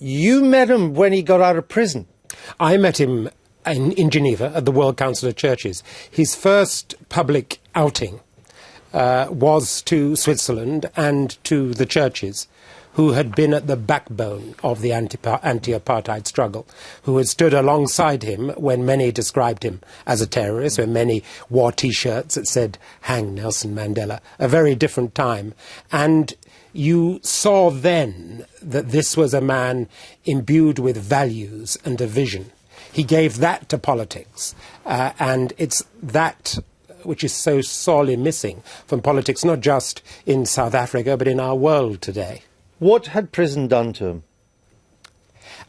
You met him when he got out of prison. I met him in Geneva at the World Council of Churches. His first public outing was to Switzerland and to the churches, who had been at the backbone of the anti-apartheid struggle, who had stood alongside him when many described him as a terrorist, when many wore T-shirts that said, "Hang Nelson Mandela," a very different time. And you saw then that this was a man imbued with values and a vision. He gave that to politics, and it's that which is so sorely missing from politics, not just in South Africa, but in our world today. What had prison done to him?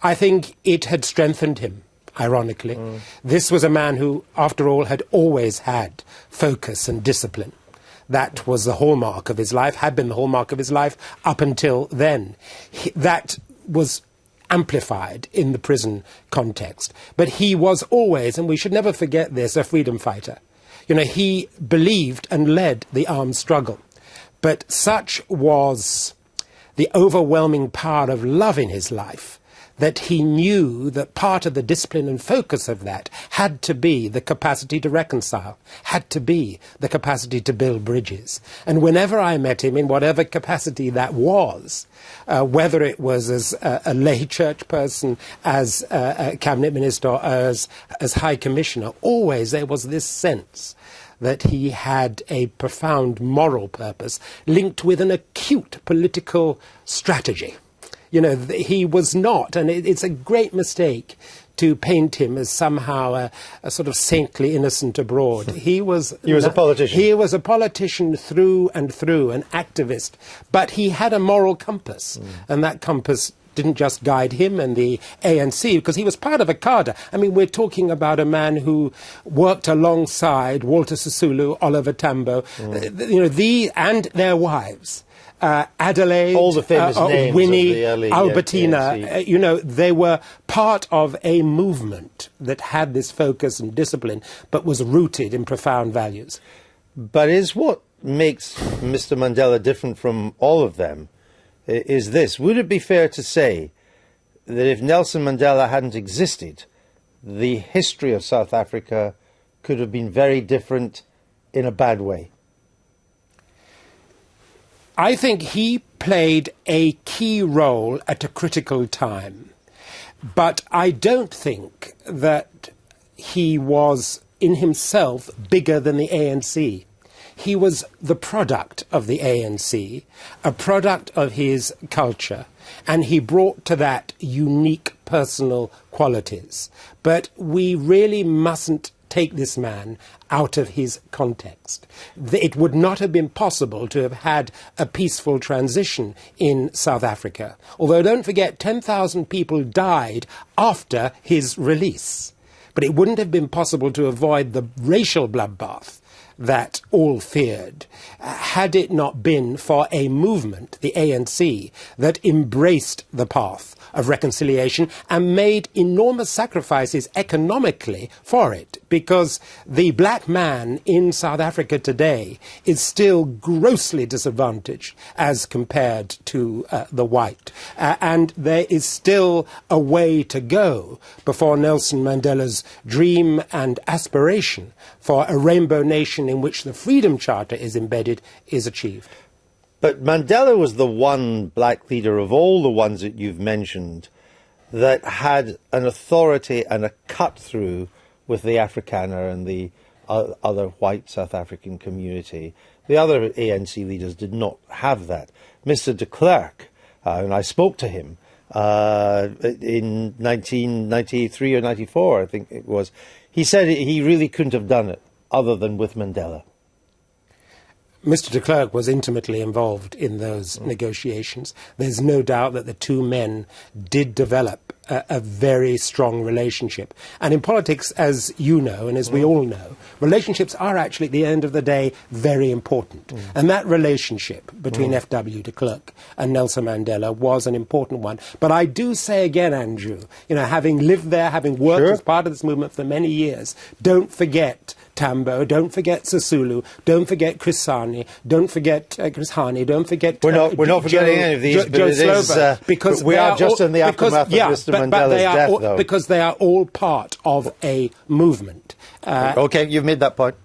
I think it had strengthened him, ironically. This was a man who, after all, had always had focus and discipline. That was the hallmark of his life, had been the hallmark of his life up until then. That was amplified in the prison context. But he was always, and we should never forget this, a freedom fighter. You know, he believed and led the armed struggle. But such was the overwhelming power of love in his life that he knew that part of the discipline and focus of that had to be the capacity to reconcile, had to be the capacity to build bridges. And whenever I met him, in whatever capacity that was, whether it was as a lay church person, as a cabinet minister, or as High Commissioner, always there was this sense that he had a profound moral purpose linked with an acute political strategy. You know, he was not, and it's a great mistake to paint him as somehow a sort of saintly innocent abroad. He was a politician. He was a politician through and through, an activist, but he had a moral compass, and that compass didn't just guide him and the ANC, because he was part of a cadre. I mean, we're talking about a man who worked alongside Walter Sisulu, Oliver Tambo, you know, and their wives. Adelaide, all the famous names Winnie, of the early, Albertina, you know, they were part of a movement that had this focus and discipline, but was rooted in profound values. But is what makes Mr. Mandela different from all of them is this. Would it be fair to say that if Nelson Mandela hadn't existed, the history of South Africa could have been very different in a bad way? I think he played a key role at a critical time, but I don't think that he was in himself bigger than the ANC. He was the product of the ANC, a product of his culture, and he brought to that unique personal qualities. But we really mustn't take this man out of his context. It would not have been possible to have had a peaceful transition in South Africa. Although, don't forget, 10,000 people died after his release. But it wouldn't have been possible to avoid the racial bloodbath that all feared, had it not been for a movement, the ANC, that embraced the path of reconciliation and made enormous sacrifices economically for it, because the black man in South Africa today is still grossly disadvantaged as compared to the white. And there is still a way to go before Nelson Mandela's dream and aspiration for a rainbow nation in which the Freedom Charter is embedded is achieved. But Mandela was the one black leader of all the ones that you've mentioned that had an authority and a cut-through with the Afrikaner and the other white South African community. The other ANC leaders did not have that. Mr. de Klerk, and I spoke to him in 1993 or 94, I think it was, he said he really couldn't have done it other than with Mandela. Mr. de Klerk was intimately involved in those negotiations. There's no doubt that the two men did develop a very strong relationship. And in politics, as you know, and as we all know, relationships are actually, at the end of the day, very important. And that relationship between F.W. de Klerk and Nelson Mandela was an important one. But I do say again, Andrew, you know, having lived there, having worked as part of this movement for many years, don't forget Tambo, don't forget Sisulu, don't forget Chris Hani, don't forget We're not forgetting any of these, but it is, because we are just in the aftermath of Mr. Mandela's death, though. Because they are all part of a movement. Okay, you've made that point.